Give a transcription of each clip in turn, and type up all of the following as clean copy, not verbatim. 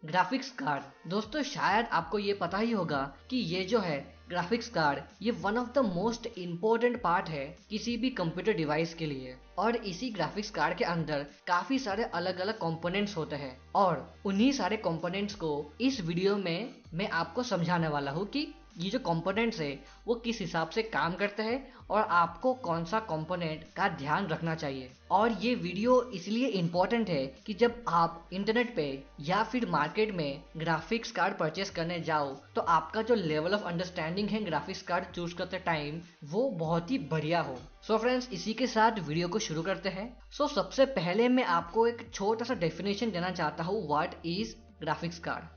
Graphics card. दोस्तों शायद आपको ये पता ही होगा कि ये जो है ग्राफिक्स कार्ड, ये one of the most important part है किसी भी कंप्यूटर डिवाइस के लिए। और इसी ग्राफिक्स कार्ड के अंदर काफी सारे अलग अलग कंपोनेंट्स होते हैं और उन्हीं सारे कंपोनेंट्स को इस वीडियो में मैं आपको समझाने वाला हूँ कि ये जो कंपोनेंट्स है वो किस हिसाब से काम करते हैं और आपको कौन सा कंपोनेंट का ध्यान रखना चाहिए। और ये वीडियो इसलिए इम्पोर्टेंट है कि जब आप इंटरनेट पे या फिर मार्केट में ग्राफिक्स कार्ड परचेस करने जाओ तो आपका जो लेवल ऑफ अंडरस्टैंडिंग है ग्राफिक्स कार्ड चूज करते टाइम वो बहुत ही बढ़िया हो। सो फ्रेंड्स, इसी के साथ वीडियो को शुरू करते हैं। सबसे पहले मैं आपको एक छोटा सा डेफिनेशन देना चाहता हूँ what is graphics card.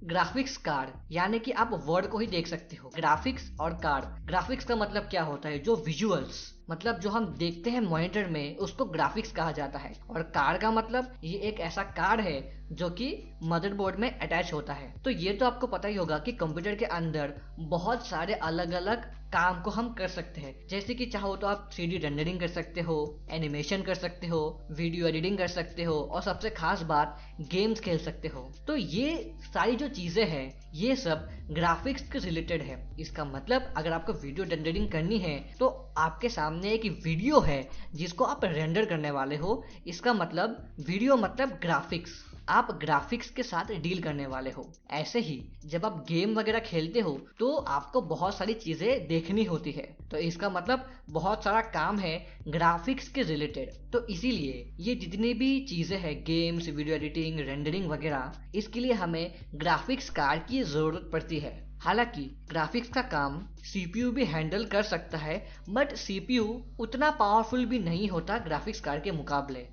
Graphics card यानी कि आप वर्ड को ही देख सकते हो, ग्राफिक्स और कार्ड। ग्राफिक्स का मतलब क्या होता है, जो विजुअल्स, मतलब जो हम देखते हैं मॉनिटर में, उसको ग्राफिक्स कहा जाता है। और कार्ड का मतलब ये एक ऐसा कार्ड है जो कि मदरबोर्ड में अटैच होता है। तो ये तो आपको पता ही होगा कि कंप्यूटर के अंदर बहुत सारे अलग अलग काम को हम कर सकते हैं। जैसे कि चाहो तो आप 3D रेंडरिंग कर सकते हो, एनिमेशन कर सकते हो, वीडियो एडिटिंग कर सकते हो और सबसे खास बात गेम्स खेल सकते हो। तो ये सारी जो चीजें हैं ये सब ग्राफिक्स के रिलेटेड है। इसका मतलब अगर आपको वीडियो रेंडरिंग करनी है तो आपके सामने एक वीडियो है जिसको आप रेंडर करने वाले हो। इसका मतलब वीडियो मतलब ग्राफिक्स, आप ग्राफिक्स के साथ डील करने वाले हो। ऐसे ही जब आप गेम वगैरह खेलते हो तो आपको बहुत सारी चीजें देखनी होती है, तो इसका मतलब बहुत सारा काम है ग्राफिक्स के रिलेटेड। तो इसीलिए ये जितनी भी चीजें हैं, गेम्स, वीडियो एडिटिंग, रेंडरिंग वगैरह, इसके लिए हमें ग्राफिक्स कार्ड की जरूरत पड़ती है। हालांकि ग्राफिक्स का काम सीपीयू भी हैंडल कर सकता है, बट सीपीयू उतना पावरफुल भी नहीं होता ग्राफिक्स कार्ड के मुकाबले।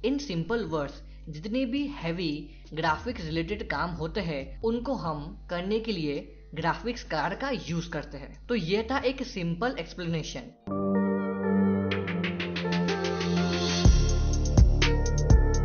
इन सिंपल वर्ड्स, जितने भी हैवी ग्राफिक्स रिलेटेड काम होते हैं उनको हम करने के लिए ग्राफिक्स कार्ड का यूज करते हैं। तो ये था एक सिंपल एक्सप्लेनेशन।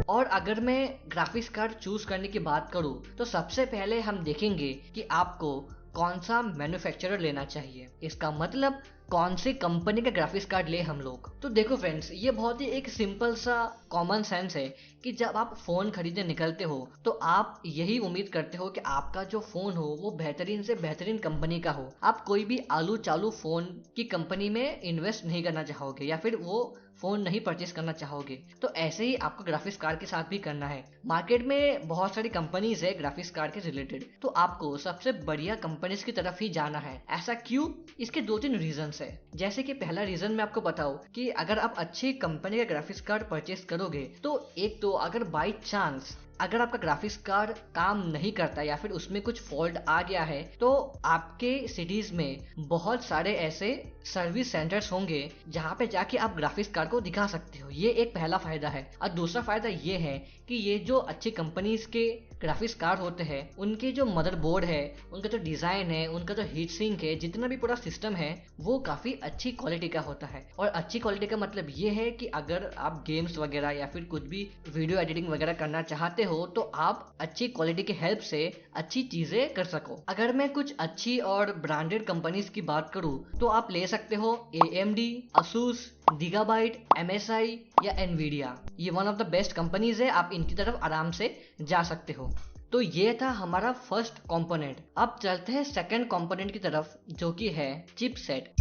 और अगर मैं ग्राफिक्स कार्ड चूज करने की बात करूं तो सबसे पहले हम देखेंगे कि आपको कौन सा मैन्युफैक्चरर लेना चाहिए। इसका मतलब कौन सी कंपनी का ग्राफिक्स कार्ड ले हम लोग। तो देखो फ्रेंड्स, ये बहुत ही एक सिंपल सा कॉमन सेंस है कि जब आप फोन खरीदने निकलते हो तो आप यही उम्मीद करते हो कि आपका जो फोन हो वो बेहतरीन से बेहतरीन कंपनी का हो। आप कोई भी आलू चालू फोन की कंपनी में इन्वेस्ट नहीं करना चाहोगे या फिर वो फोन नहीं परचेस करना चाहोगे। तो ऐसे ही आपको ग्राफिक्स कार्ड के साथ भी करना है। मार्केट में बहुत सारी कंपनीज है ग्राफिक्स कार्ड के रिलेटेड, तो आपको सबसे बढ़िया कंपनीज की तरफ ही जाना है। ऐसा क्यों? इसके 2-3 रीजंस है। जैसे कि पहला रीजन मैं आपको बताऊं कि अगर आप अच्छी कंपनी का ग्राफिक्स कार्ड परचेस करोगे तो एक तो अगर बाई चांस अगर आपका ग्राफिक्स कार्ड काम नहीं करता या फिर उसमें कुछ फॉल्ट आ गया है तो आपके सिटीज में बहुत सारे ऐसे सर्विस सेंटर्स होंगे जहाँ पे जाके आप ग्राफिक्स कार्ड को दिखा सकते हो। ये एक पहला फायदा है। और दूसरा फायदा ये है कि ये जो अच्छी कंपनीज के ग्राफिक्स कार्ड होते हैं उनके जो मदरबोर्ड है, उनका जो डिजाइन है, उनका जो हीट सिंक है, जितना भी पूरा सिस्टम है वो काफी अच्छी क्वालिटी का होता है। और अच्छी क्वालिटी का मतलब ये है कि अगर आप गेम्स वगैरह या फिर कुछ भी वीडियो एडिटिंग वगैरह करना चाहते हो तो आप अच्छी क्वालिटी की हेल्प से अच्छी चीजें कर सको। अगर मैं कुछ अच्छी और ब्रांडेड कंपनीज की बात करूं तो आप ले सकते हो AMD, Asus, Gigabyte, MSI या Nvidia। ये one of the best companies है, आप इनकी तरफ आराम से जा सकते हो। तो ये था हमारा फर्स्ट कंपोनेंट। अब चलते हैं सेकंड कंपोनेंट की तरफ जो कि है चिपसेट।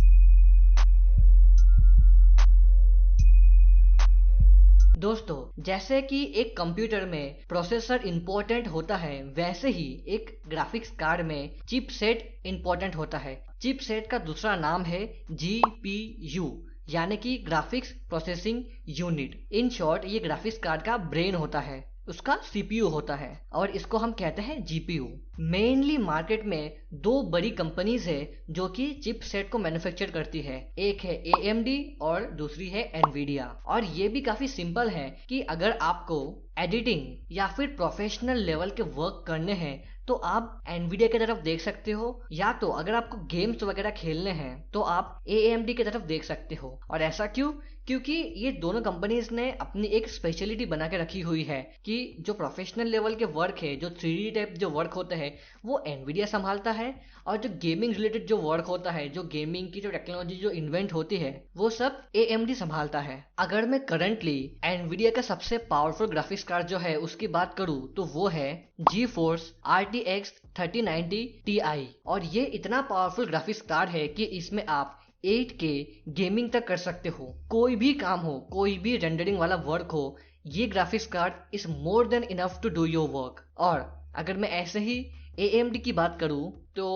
दोस्तों, जैसे कि एक कंप्यूटर में प्रोसेसर इंपॉर्टेंट होता है वैसे ही एक ग्राफिक्स कार्ड में चिपसेट इंपॉर्टेंट होता है। चिपसेट का दूसरा नाम है GPU यानी कि graphics processing unit. In short ये ग्राफिक्स कार्ड का ब्रेन होता है, उसका CPU होता है और इसको हम कहते हैं GPU। मेनली मार्केट में 2 बड़ी कंपनीज है जो कि चिपसेट को मैन्युफैक्चर करती है। एक है AMD और दूसरी है Nvidia। और ये भी काफी सिंपल है कि अगर आपको एडिटिंग या फिर प्रोफेशनल लेवल के वर्क करने हैं तो आप Nvidia की तरफ देख सकते हो, या तो अगर आपको गेम्स वगैरह खेलने हैं तो आप AMD की तरफ देख सकते हो। और ऐसा क्यों? क्योंकि ये दोनों कंपनीज ने अपनी एक स्पेशलिटी बना के रखी हुई है कि जो प्रोफेशनल लेवल के वर्क है, जो 3D टाइप जो वर्क होते है वो एनवीडिया संभालता है, और जो गेमिंग रिलेटेड जो वर्क होता है, जो गेमिंग की जो टेक्नोलॉजी जो इन्वेंट होती है, वो सब AMD संभालता है। अगर मैं करंटली एनवीडिया का सबसे पावरफुल ग्राफिक्स कार्ड जो है उसकी बात करूँ तो वो है GeForce RTX 3090 Ti। और ये इतना पावरफुल ग्राफिक्स कार्ड है कि इसमें आप 8K गेमिंग तक कर सकते हो। कोई भी काम हो, कोई भी रेंडरिंग वाला वर्क हो, ये graphics card is more than enough to do your work. और अगर मैं ऐसे ही AMD की बात करूं तो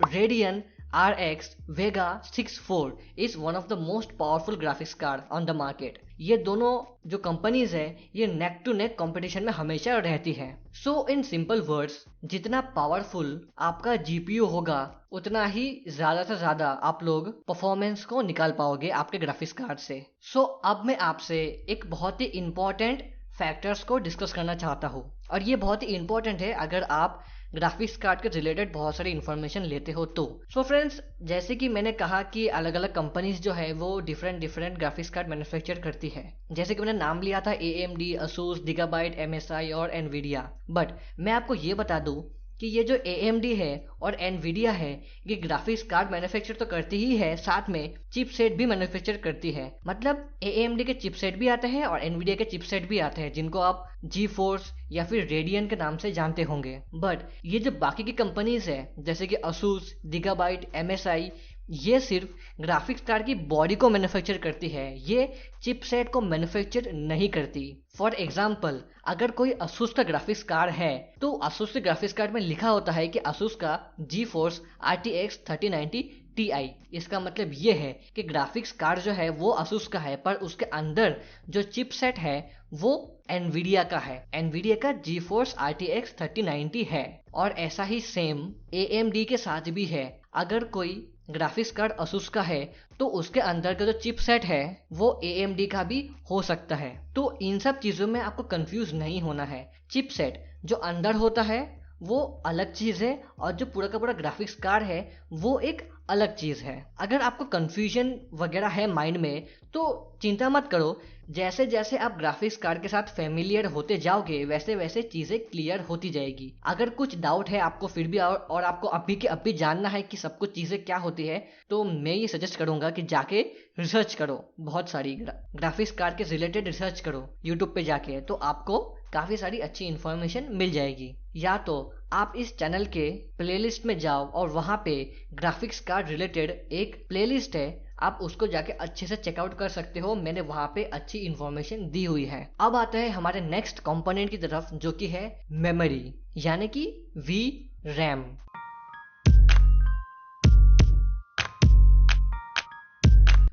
Radeon RX Vega 64 is one of the most powerful graphics card on the market। ये दोनों जो कंपनीज है ये नेक टू नेक कंपटीशन में हमेशा रहती है। सो इन सिंपल वर्ड्स, जितना पावरफुल आपका GPU होगा उतना ही ज्यादा से ज्यादा आप लोग परफॉर्मेंस को निकाल पाओगे आपके ग्राफिक्स कार्ड से। सो अब मैं आपसे एक बहुत ही इंपॉर्टेंट फैक्टर्स को डिस्कस करना चाहता हूँ, और ये बहुत ही इंपॉर्टेंट है अगर आप ग्राफिक्स कार्ड के रिलेटेड बहुत सारी इन्फॉर्मेशन लेते हो तो। सो फ्रेंड्स, जैसे कि मैंने कहा कि अलग अलग कंपनीज जो है वो डिफरेंट ग्राफिक्स कार्ड मैन्युफैक्चर करती है। जैसे कि मैंने नाम लिया था AMD, ASUS, Gigabyte, MSI और NVIDIA। बट मैं आपको ये बता दूं कि ये जो AMD है और NVIDIA है, ये ग्राफिक्स कार्ड मैन्युफैक्चर तो करती ही है, साथ में चिपसेट भी मैन्युफैक्चर करती है। मतलब AMD के चिपसेट भी आते हैं और NVIDIA के चिपसेट भी आते हैं, जिनको आप GeForce या फिर Radeon के नाम से जानते होंगे। बट ये जो बाकी की कंपनीज है जैसे कि ASUS, Gigabyte, MSI, ये सिर्फ ग्राफिक्स कार्ड की बॉडी को मैन्युफैक्चर करती है, ये चिपसेट को मैन्युफैक्चर नहीं करती। फॉर एग्जाम्पल, अगर कोई ASUS का ग्राफिक्स कार्ड है तो ASUS के ग्राफिक्स कार्ड में लिखा होता है कि ASUS का GeForce RTX 3090 Ti। इसका मतलब ये है कि ग्राफिक्स कार्ड जो है वो ASUS का है, पर उसके अंदर जो चिपसेट है वो NVIDIA का है। NVIDIA का GeForce RTX 3090 है। और ऐसा ही सेम AMD के साथ भी है। अगर कोई ग्राफिक्स कार्ड ASUS का है तो उसके अंदर का जो चिपसेट है वो AMD का भी हो सकता है। तो इन सब चीज़ों में आपको कंफ्यूज नहीं होना है। चिपसेट जो अंदर होता है वो अलग चीज़ है, और जो पूरा का पूरा ग्राफिक्स कार्ड है वो एक अलग चीज़ है। अगर आपको कंफ्यूजन वगैरह है माइंड में तो चिंता मत करो, जैसे जैसे आप ग्राफिक्स कार्ड के साथ फेमिलियर होते जाओगे वैसे वैसे चीज़ें क्लियर होती जाएगी। अगर कुछ डाउट है आपको फिर भी और आपको अभी के अभी जानना है कि सब कुछ चीज़ें क्या होती है, तो मैं ये सजेस्ट करूंगा कि जाके रिसर्च करो, बहुत सारी ग्राफिक्स कार्ड के रिलेटेड रिसर्च करो यूट्यूब पे जाके, तो आपको काफ़ी सारी अच्छी इन्फॉर्मेशन मिल जाएगी। या तो आप इस चैनल के प्लेलिस्ट में जाओ और वहाँ पे ग्राफिक्स कार्ड रिलेटेड एक प्लेलिस्ट है, आप उसको जाके अच्छे से चेकआउट कर सकते हो। मैंने वहाँ पे अच्छी इन्फॉर्मेशन दी हुई है। अब आते हैं हमारे नेक्स्ट कंपोनेंट की तरफ, जो कि है मेमोरी, यानी कि VRAM।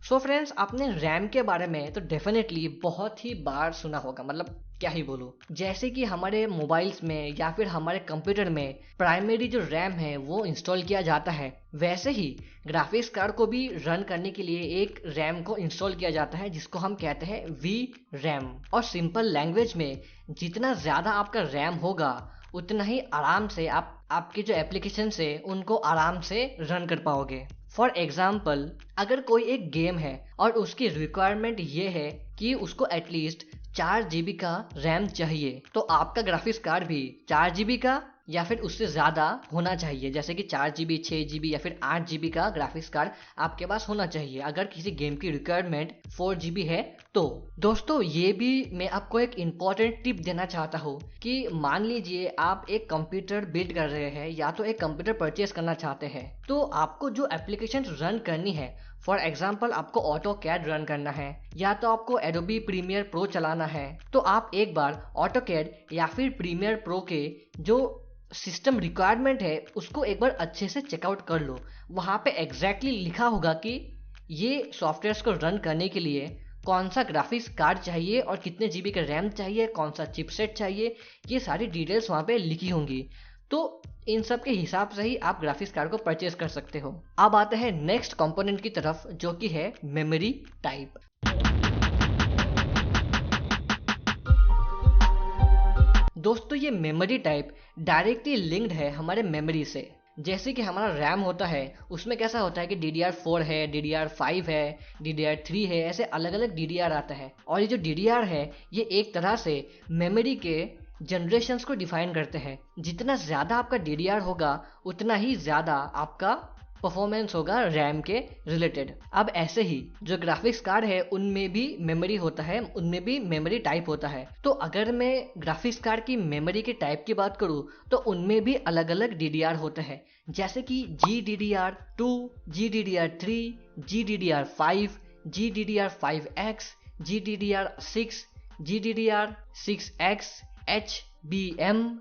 सो फ्रेंड्स, आपने रैम के बारे में तो डेफिनेटली बहुत ही बार सुना होगा, मतलब क्या ही बोलूँ। जैसे कि हमारे मोबाइल्स में या फिर हमारे कंप्यूटर में प्राइमरी जो रैम है वो इंस्टॉल किया जाता है, वैसे ही ग्राफिक्स कार्ड को भी रन करने के लिए एक रैम को इंस्टॉल किया जाता है जिसको हम कहते हैं VRAM। और सिंपल लैंग्वेज में, जितना ज़्यादा आपका रैम होगा उतना ही आराम से आप आपके जो एप्लीकेशन है उनको आराम से रन कर पाओगे। फॉर एग्जाम्पल, अगर कोई एक गेम है और उसकी रिक्वायरमेंट ये है कि उसको एटलीस्ट 4 GB का रैम चाहिए, तो आपका ग्राफिक्स कार्ड भी 4 GB का या फिर उससे ज़्यादा होना चाहिए। जैसे कि 4 GB, 6 GB या फिर 8 GB का ग्राफिक्स कार्ड आपके पास होना चाहिए अगर किसी गेम की रिक्वायरमेंट 4 GB है तो। दोस्तों, ये भी मैं आपको एक इम्पॉर्टेंट टिप देना चाहता हूँ कि मान लीजिए आप एक कंप्यूटर बिल्ड कर रहे हैं या तो एक कंप्यूटर परचेज करना चाहते हैं, तो आपको जो एप्लीकेशन रन करनी है, फॉर एग्जाम्पल आपको AutoCAD रन करना है या तो आपको Adobe Premiere Pro चलाना है, तो आप एक बार AutoCAD या फिर Premiere Pro के जो सिस्टम रिक्वायरमेंट है उसको एक बार अच्छे से चेकआउट कर लो। वहाँ पे एग्जैक्टली लिखा होगा कि ये सॉफ्टवेयर्स को रन करने के लिए कौन सा ग्राफिक्स कार्ड चाहिए और कितने GB का रैम चाहिए, कौन सा चिपसेट चाहिए, ये सारी डिटेल्स वहाँ पे लिखी होंगी। तो इन सब के हिसाब से ही आप ग्राफिक्स कार्ड को परचेज कर सकते हो। अब आते हैं नेक्स्ट कंपोनेंट की तरफ, जो कि है मेमोरी टाइप। दोस्तों, ये मेमोरी टाइप डायरेक्टली लिंक्ड है हमारे मेमोरी से। जैसे कि हमारा रैम होता है उसमें कैसा होता है कि DDR4 है, DDR5 है, DDR3 है, ऐसे अलग अलग DDR आता है। और ये जो DDR है ये एक तरह से मेमोरी के जनरेशन्स को डिफाइन करते हैं। जितना ज़्यादा आपका DDR होगा उतना ही ज़्यादा आपका परफॉर्मेंस होगा रैम के रिलेटेड। अब ऐसे ही जो ग्राफिक्स कार्ड है उनमें भी मेमोरी होता है, उनमें भी मेमोरी टाइप होता है। तो अगर मैं ग्राफिक्स कार्ड की मेमोरी के टाइप की बात करूँ तो उनमें भी अलग अलग DDR होते हैं, जैसे कि GDDR2, GDDR3, GDDR5, GDDR5X, GDDR6, GDDR6X,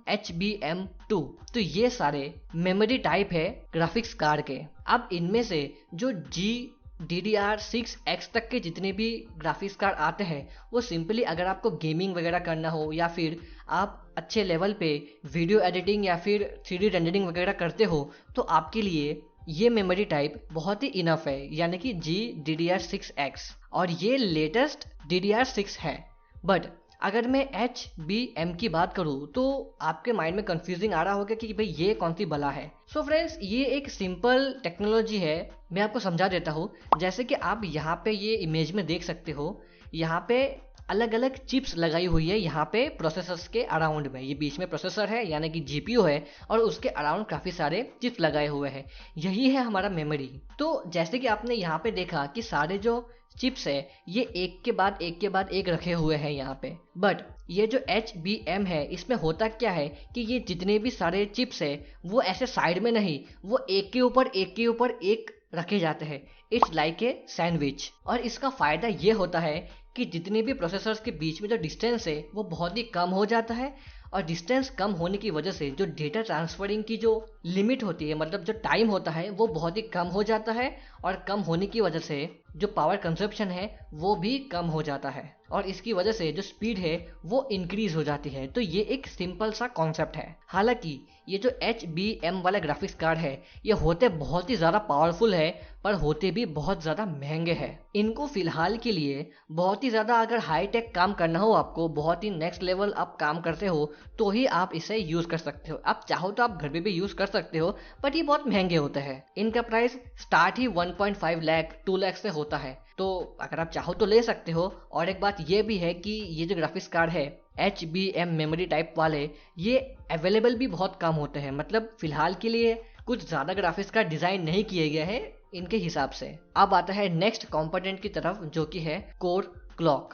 HBM2। तो ये सारे मेमोरी टाइप है ग्राफिक्स कार्ड के। अब इनमें से जो GDDR6X तक के जितने भी ग्राफिक्स कार्ड आते हैं वो सिंपली अगर आपको गेमिंग वगैरह करना हो या फिर आप अच्छे लेवल पे वीडियो एडिटिंग या फिर 3D रेंडरिंग वगैरह करते हो तो आपके लिए ये मेमोरी टाइप बहुत ही इनफ है, यानी कि GDDR6X, और ये लेटेस्ट DDR6 है। बट अगर मैं HBM की बात करूँ तो आपके माइंड में कंफ्यूजिंग आ रहा होगा कि भाई ये कौन सी बला है। सो फ्रेंड्स, ये एक सिंपल टेक्नोलॉजी है, मैं आपको समझा देता हूँ। जैसे कि आप यहाँ पे ये इमेज में देख सकते हो, यहाँ पे अलग अलग चिप्स लगाई हुई है यहाँ पे प्रोसेसर्स के अराउंड में। ये बीच में प्रोसेसर है यानी कि GPU है और उसके अराउंड काफ़ी सारे चिप्स लगाए हुए हैं, यही है हमारा मेमोरी। तो जैसे कि आपने यहाँ पे देखा कि सारे जो चिप्स है ये एक के बाद एक के बाद एक रखे हुए हैं यहाँ पे। बट ये जो HBM है इसमें होता क्या है कि ये जितने भी सारे चिप्स है वो ऐसे साइड में नहीं, वो एक के ऊपर एक के ऊपर एक रखे जाते हैं। It's like a sandwich. और इसका फ़ायदा ये होता है कि जितने भी प्रोसेसर्स के बीच में जो डिस्टेंस है वो बहुत ही कम हो जाता है, और डिस्टेंस कम होने की वजह से जो डेटा ट्रांसफरिंग की जो लिमिट होती है, मतलब जो टाइम होता है वो बहुत ही कम हो जाता है, और कम होने की वजह से जो पावर कंजप्शन है वो भी कम हो जाता है, और इसकी वजह से जो स्पीड है वो इंक्रीज हो जाती है। तो ये एक सिंपल सा कॉन्सेप्ट है। हालांकि ये जो HBM वाला ग्राफिक्स कार्ड है ये होते बहुत ही ज़्यादा पावरफुल है, पर होते भी बहुत ज़्यादा महंगे हैं। इनको फिलहाल के लिए बहुत ही ज़्यादा अगर हाई टेक काम करना हो, आपको बहुत ही नेक्स्ट लेवल आप काम करते हो तो ही आप इसे यूज़ कर सकते हो। आप चाहो तो आप घर पे भी यूज़ कर सकते हो, बट ये बहुत महंगे होते हैं। इनका प्राइस स्टार्ट ही 1.5 लाख 2 लाख से होता है, तो अगर आप चाहो तो ले सकते हो। और एक बात ये भी है कि ये जो ग्राफिक्स कार्ड है HBM मेमोरी टाइप वाले, ये अवेलेबल भी बहुत कम होते हैं। मतलब फिलहाल के लिए कुछ ज़्यादा ग्राफिक्स कार्ड डिज़ाइन नहीं किए गए हैं इनके हिसाब से। अब आता है नेक्स्ट कंपोनेंट की तरफ जो कि है कोर क्लॉक।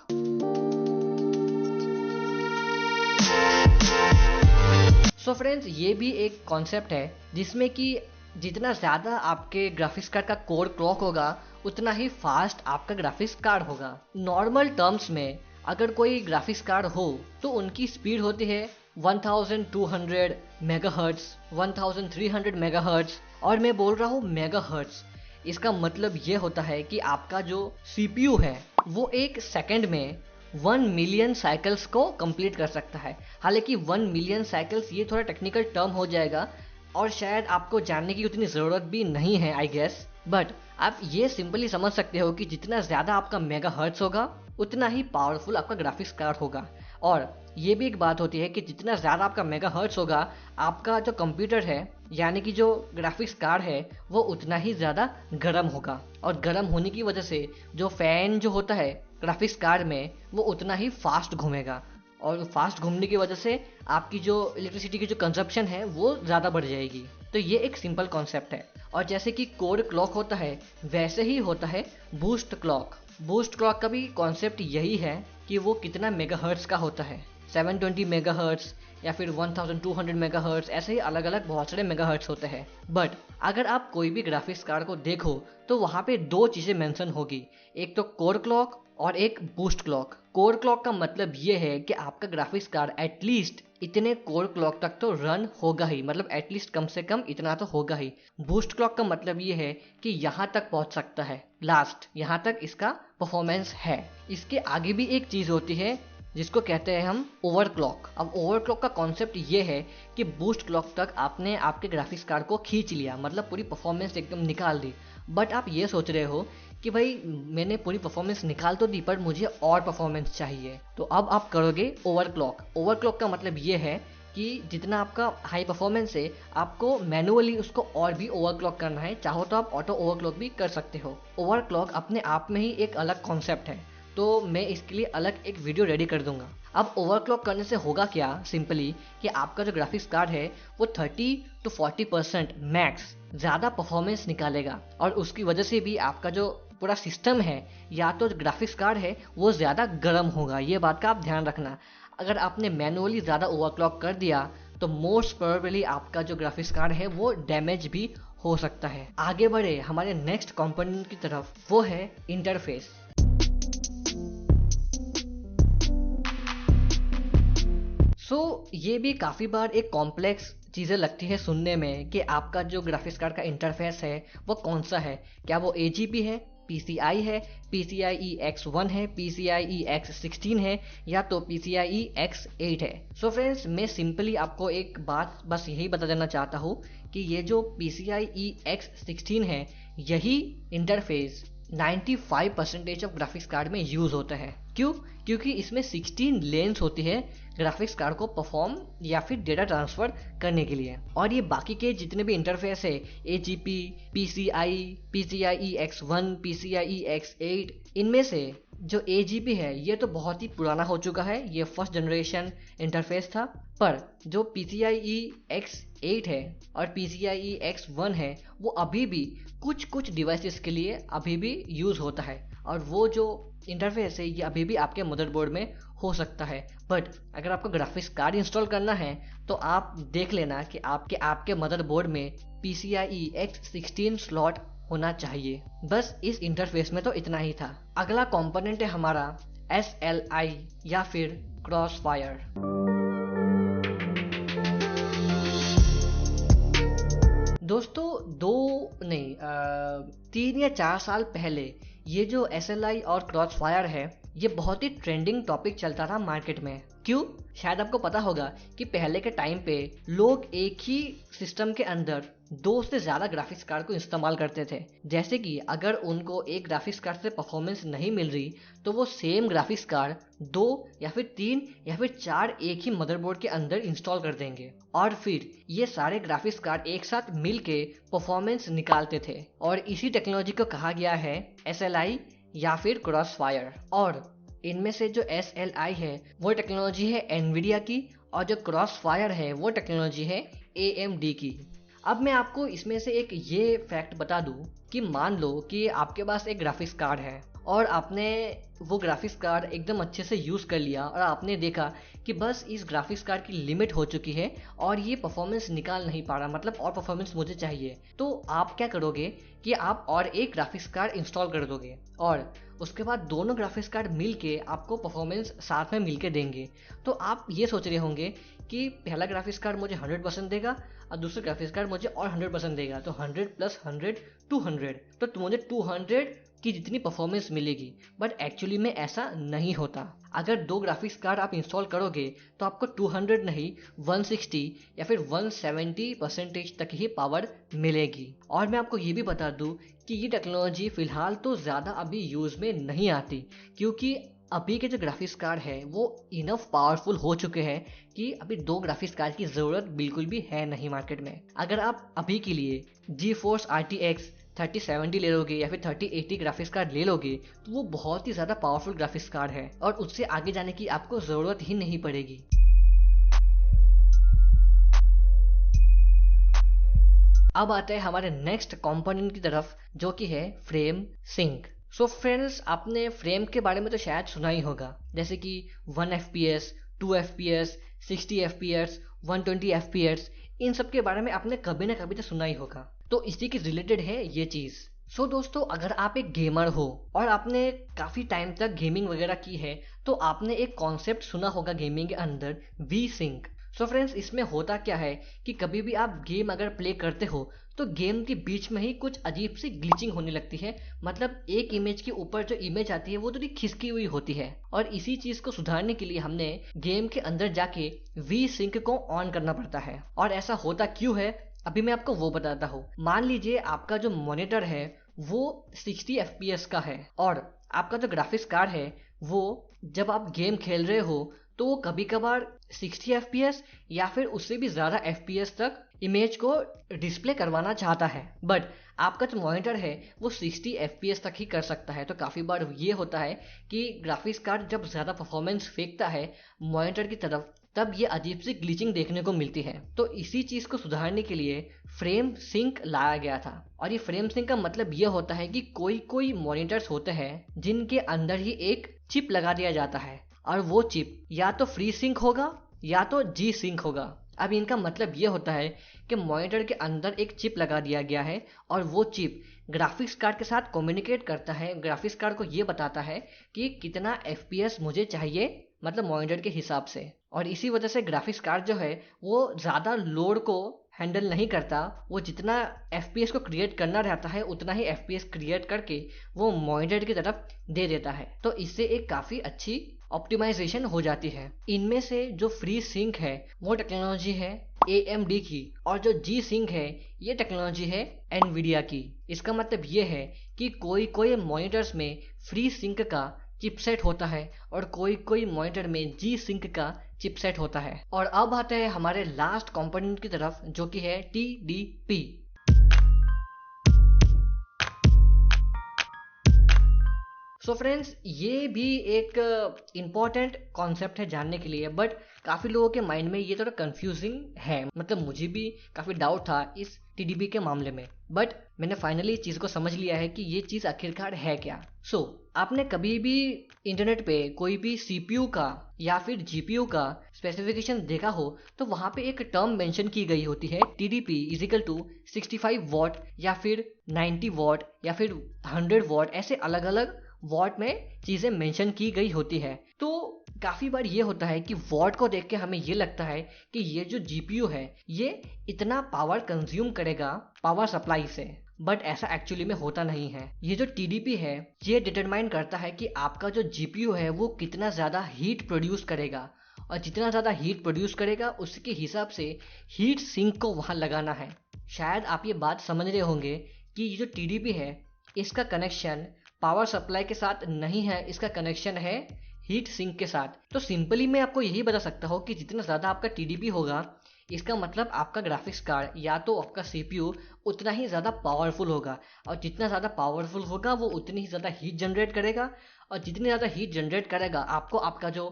सो फ्रेंड्स, ये भी एक कॉन्सेप्ट है जिसमें कि जितना ज़्यादा आपके ग्राफिक्स कार्ड का कोर क्लॉक होगा उतना ही फास्ट आपका ग्राफिक्स कार्ड होगा। नॉर्मल टर्म्स में अगर कोई ग्राफिक्स कार्ड हो तो उनकी स्पीड होती है 1200 मेगाहर्ट्ज, 1300 मेगाहर्ट्ज, और मैं बोल रहा हूँ मेगाहर्ट्ज। इसका मतलब ये होता है कि आपका जो CPU है वो एक सेकंड में 1 मिलियन साइकिल्स को कंप्लीट कर सकता है। हालांकि 1 मिलियन साइकिल्स ये थोड़ा टेक्निकल टर्म हो जाएगा और शायद आपको जानने की उतनी ज़रूरत भी नहीं है आई गेस, बट आप ये सिंपली समझ सकते हो कि जितना ज़्यादा आपका मेगाहर्ट्ज होगा उतना ही पावरफुल आपका ग्राफिक्स कार्ड होगा। और ये भी एक बात होती है कि जितना ज़्यादा आपका मेगाहर्ट्ज होगा आपका जो कंप्यूटर है यानी कि जो ग्राफिक्स कार्ड है वो उतना ही ज़्यादा गर्म होगा, और गर्म होने की वजह से जो फ़ैन जो होता है ग्राफिक्स कार्ड में वो उतना ही फास्ट घूमेगा, और फास्ट घूमने की वजह से आपकी जो इलेक्ट्रिसिटी की जो कंजप्शन है वो ज़्यादा बढ़ जाएगी। तो ये एक सिंपल कॉन्सेप्ट है। और जैसे कि कोर क्लॉक होता है वैसे ही होता है बूस्ट क्लॉक। बूस्ट क्लॉक का भी कॉन्सेप्ट यही है कि वो कितना मेगाहर्ट्ज का होता है, 720 मेगाहर्ट्ज या फिर 1200 मेगाहर्ट्ज, ऐसे ही अलग अलग बहुत सारे मेगाहर्ट्ज होते हैं। बट अगर आप कोई भी ग्राफिक्स कार्ड को देखो तो वहाँ पे दो चीज़ें मेंशन होगी, एक तो कोर क्लॉक और एक बूस्ट क्लॉक। कोर क्लॉक का मतलब ये है कि आपका ग्राफिक्स कार्ड एटलीस्ट इतने कोर क्लॉक तक तो रन होगा ही, मतलब एटलीस्ट कम से कम इतना तो होगा ही। बूस्ट क्लॉक का मतलब ये है कि यहाँ तक पहुँच सकता है, लास्ट यहाँ तक इसका परफॉर्मेंस है। इसके आगे भी एक चीज़ होती है जिसको कहते हैं हम ओवरक्लॉक। अब ओवरक्लॉक का कॉन्सेप्ट ये है कि बूस्ट क्लॉक तक आपने आपके ग्राफिक्स कार्ड को खींच लिया, मतलब पूरी परफॉर्मेंस एकदम निकाल दी। बट आप ये सोच रहे हो कि भाई मैंने पूरी परफॉर्मेंस निकाल तो दी पर मुझे और परफॉर्मेंस चाहिए, तो अब आप करोगे ओवरक्लॉक। ओवरक्लॉक का मतलब ये है कि जितना आपका हाई परफॉर्मेंस है आपको मैनुअली उसको और भी ओवरक्लॉक करना है, चाहो तो आप ऑटो ओवरक्लॉक भी कर सकते हो। ओवरक्लॉक अपने आप में ही एक अलग कॉन्सेप्ट है। तो मैं इसके लिए अलग एक वीडियो रेडी कर दूंगा। अब ओवरक्लॉक करने से होगा क्या, सिंपली कि आपका जो ग्राफिक्स कार्ड है वो 30 to 40% मैक्स ज़्यादा परफॉर्मेंस निकालेगा, और उसकी वजह से भी आपका जो पूरा सिस्टम है या तो ग्राफिक्स कार्ड है वो ज़्यादा गर्म होगा। ये बात का आप ध्यान रखना। अगर आपने मैनुअली ज़्यादा ओवरक्लॉक कर दिया तो मोस्ट प्रोबेबली आपका जो ग्राफिक्स कार्ड है वो डैमेज भी हो सकता है। आगे बढ़े हमारे नेक्स्ट कंपोनेंट की तरफ, वो है इंटरफेस। ये भी काफ़ी बार एक कॉम्प्लेक्स चीज़ें लगती है सुनने में कि आपका जो ग्राफिक्स कार्ड का इंटरफेस है वो कौन सा है, क्या वो AGP है, PCI है, PCIe X1 है, PCIe X16 है, या तो PCIe X8 है। सो फ्रेंड्स, मैं सिंपली आपको एक बात बस यही बता देना चाहता हूँ कि ये जो PCIe X16 है, यही इंटरफेस 95% ऑफ ग्राफिक्स कार्ड में यूज़ होता है। क्यों? क्योंकि इसमें 16 लेन्स होती है ग्राफिक्स कार्ड को परफॉर्म या फिर डेटा ट्रांसफर करने के लिए। और ये बाकी के जितने भी इंटरफेस है, AGP, PCI, PCIe X1, PCIe X8, इनमें से जो AGP है ये तो बहुत ही पुराना हो चुका है, ये फर्स्ट जनरेशन इंटरफेस था। पर जो PCIe X8 है और PCIe X1 है वो अभी भी कुछ कुछ डिवाइसेस के लिए अभी भी यूज़ होता है, और वो जो इंटरफेस है ये अभी भी आपके मदरबोर्ड में हो सकता है। बट अगर आपको ग्राफिक्स कार्ड इंस्टॉल करना है तो आप देख लेना कि आपके मदरबोर्ड में PCIe X16 स्लॉट होना चाहिए। बस इस इंटरफेस में तो इतना ही था। अगला कंपोनेंट है हमारा SLI या फिर क्रॉसफायर। दोस्तों 3 या 4 साल पहले ये जो SLI और क्रॉसफायर है ये बहुत ही ट्रेंडिंग टॉपिक चलता था मार्केट में। क्यों? शायद आपको पता होगा कि पहले के टाइम पे लोग एक ही सिस्टम के अंदर 2 से ज़्यादा ग्राफिक्स कार्ड को इस्तेमाल करते थे। जैसे कि अगर उनको एक ग्राफिक्स कार्ड से परफॉर्मेंस नहीं मिल रही तो वो सेम ग्राफिक्स कार्ड 2 या फिर 3 या फिर 4 एक ही मदरबोर्ड के अंदर इंस्टॉल कर देंगे, और फिर ये सारे ग्राफिक्स कार्ड एक साथ मिल के परफॉर्मेंस निकालते थे। और इसी टेक्नोलॉजी को कहा गया है SLI या फिर क्रॉसफायर। और इनमें से जो SLI है वो टेक्नोलॉजी है एनवीडिया की, और जो क्रॉसफायर है वो टेक्नोलॉजी है AMD की। अब मैं आपको इसमें से एक ये फैक्ट बता दूं कि मान लो कि आपके पास एक ग्राफिक्स कार्ड है और आपने वो ग्राफिक्स कार्ड एकदम अच्छे से यूज़ कर लिया और आपने देखा कि बस इस ग्राफिक्स कार्ड की लिमिट हो चुकी है और ये परफॉर्मेंस निकाल नहीं पा रहा, मतलब और परफॉर्मेंस मुझे चाहिए। तो आप क्या करोगे कि आप और एक ग्राफिक्स कार्ड इंस्टॉल कर दोगे और उसके बाद दोनों ग्राफिक्स कार्ड मिल के आपको परफॉर्मेंस साथ में मिल के देंगे। तो आप ये सोच रहे होंगे कि पहला ग्राफिक्स कार्ड मुझे 100% देगा और दूसरा ग्राफिक्स कार्ड मुझे और 100% देगा, तो 100 + 100 200, तो मुझे 200 की जितनी परफॉर्मेंस मिलेगी। बट एक्चुअली में ऐसा नहीं होता। अगर 2 ग्राफिक्स कार्ड आप इंस्टॉल करोगे तो आपको 200 नहीं 160 या फिर 170% तक ही पावर मिलेगी। और मैं आपको ये भी बता दूं कि ये टेक्नोलॉजी फिलहाल तो ज़्यादा अभी यूज़ में नहीं आती, क्योंकि अभी के जो ग्राफिक्स कार्ड है वो इनफ पावरफुल हो चुके हैं कि अभी 2 ग्राफिक्स कार्ड की ज़रूरत बिल्कुल भी है नहीं मार्केट में। अगर आप अभी के लिए GeForce RTX 3070 ले लोगे या फिर 3080 ग्राफिक्स कार्ड ले लोगे तो वो बहुत ही ज़्यादा पावरफुल ग्राफिक्स कार्ड है और उससे आगे जाने की आपको ज़रूरत ही नहीं पड़ेगी। अब आते हैं हमारे नेक्स्ट कंपोनेंट की तरफ, जो कि है फ्रेम सिंक। सो फ्रेंड्स, आपने फ्रेम के बारे में तो शायद सुना ही होगा, जैसे कि 1 FPS, 2 FPS, 60 FPS, 120 FPS, इन सब के बारे में आपने कभी ना कभी तो सुना ही होगा। तो इसी के रिलेटेड है ये चीज़। सो दोस्तों, अगर आप एक गेमर हो और आपने काफ़ी टाइम तक गेमिंग वगैरह की है तो आपने एक कॉन्सेप्ट सुना होगा गेमिंग के अंदर, वी सिंक। सो फ्रेंड्स, इसमें होता क्या है कि कभी भी आप गेम अगर प्ले करते हो तो गेम के बीच में ही कुछ अजीब सी ग्लिचिंग होने लगती है, मतलब एक इमेज के ऊपर जो इमेज आती है वो थोड़ी खिसकी हुई होती है। और इसी चीज़ को सुधारने के लिए हमने गेम के अंदर जाके वी सिंक को ऑन करना पड़ता है। और ऐसा होता क्यों है अभी मैं आपको वो बताता हूँ। मान लीजिए आपका जो मॉनिटर है वो 60 FPS का है और आपका जो ग्राफिक्स कार्ड है वो जब आप गेम खेल रहे हो तो वो कभी कभार 60 FPS या फिर उससे भी ज़्यादा FPS तक इमेज को डिस्प्ले करवाना चाहता है, बट आपका जो मॉनिटर है वो 60 FPS तक ही कर सकता है। तो काफ़ी बार ये होता है कि ग्राफिक्स कार्ड जब ज़्यादा परफॉर्मेंस फेंकता है मॉनिटर की तरफ, तब ये अजीब सी ग्लिचिंग देखने को मिलती है। तो इसी चीज़ को सुधारने के लिए फ्रेम सिंक लाया गया था। और ये फ्रेम सिंक का मतलब ये होता है कि कोई कोई मॉनिटर्स होते हैं जिनके अंदर ही एक चिप लगा दिया जाता है, और वो चिप या तो फ्री सिंक होगा या तो जी सिंक होगा। अब इनका मतलब ये होता है कि मॉनिटर के अंदर एक चिप लगा दिया गया है और वो चिप ग्राफिक्स कार्ड के साथ कम्युनिकेट करता है, ग्राफिक्स कार्ड को ये बताता है कि कितना FPS मुझे चाहिए, मतलब मॉनिटर के हिसाब से। और इसी वजह से ग्राफिक्स कार्ड जो है वो ज़्यादा लोड को हैंडल नहीं करता, वो जितना FPS को क्रिएट करना रहता है उतना ही FPS क्रिएट करके वो मॉनिटर की तरफ दे देता है। तो इससे एक काफ़ी अच्छी ऑप्टिमाइजेशन हो जाती है। इनमें से जो फ्री सिंक है वो टेक्नोलॉजी है AMD की, और जो जी सिंक है ये टेक्नोलॉजी है NVIDIA की। इसका मतलब ये है कि कोई कोई मॉनिटर्स में फ्री सिंक का चिपसेट होता है और कोई कोई मॉनिटर में जी सिंक का चिपसेट होता है। और अब आते हैं हमारे लास्ट कंपोनेंट की तरफ जो कि है TDP। सो फ्रेंड्स, ये भी एक इम्पॉर्टेंट कॉन्सेप्ट है जानने के लिए, बट काफ़ी लोगों के माइंड में ये थोड़ा कंफ्यूजिंग है। मतलब मुझे भी काफ़ी डाउट था इस TDP के मामले में, बट मैंने फाइनली इस चीज़ को समझ लिया है कि ये चीज़ आखिरकार है क्या। सो आपने कभी भी इंटरनेट पे कोई भी CPU का या फिर GPU का स्पेसिफिकेशन देखा हो तो वहाँ पे एक टर्म मेंशन की गई होती है TDP इजिकल टू 65 वॉट या फिर 90 वॉट या फिर 100 वॉट, ऐसे अलग अलग वॉट में चीज़ें मेंशन की गई होती है। तो काफ़ी बार ये होता है कि वॉट को देख के हमें ये लगता है कि ये जो GPU है ये इतना पावर कंज्यूम करेगा पावर सप्लाई से, बट ऐसा एक्चुअली में होता नहीं है। ये जो TDP है ये डिटरमाइन करता है कि आपका जो GPU है वो कितना ज़्यादा हीट प्रोड्यूस करेगा, और जितना ज़्यादा हीट प्रोड्यूस करेगा उसके हिसाब से हीट सिंक को वहाँ लगाना है। शायद आप ये बात समझ रहे होंगे कि ये जो TDP है इसका कनेक्शन पावर सप्लाई के साथ नहीं है, इसका कनेक्शन है हीट सिंक के साथ। तो सिंपली मैं आपको यही बता सकता हूँ कि जितना ज़्यादा आपका TDP होगा इसका मतलब आपका ग्राफिक्स कार्ड या तो आपका CPU उतना ही ज़्यादा पावरफुल होगा, और जितना ज़्यादा पावरफुल होगा वो उतनी ही ज़्यादा हीट जनरेट करेगा, और जितनी ज़्यादा हीट जनरेट करेगा आपको आपका जो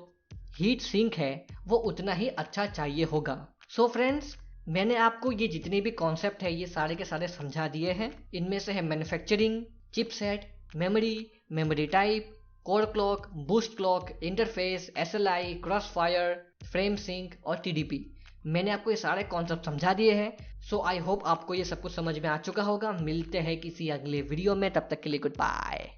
हीट सिंक है वो उतना ही अच्छा चाहिए होगा। सो फ्रेंड्स, मैंने आपको ये जितने भी कॉन्सेप्ट है ये सारे के सारे समझा दिए हैं। इनमें से है manufacturing, chipset, memory type, core clock, boost clock, interface, SLI, cross fire, frame sync और TDP। मैंने आपको ये सारे कॉन्सेप्ट समझा दिए हैं। सो आई होप आपको ये सब कुछ समझ में आ चुका होगा। मिलते हैं किसी अगले वीडियो में, तब तक के लिए गुड बाय।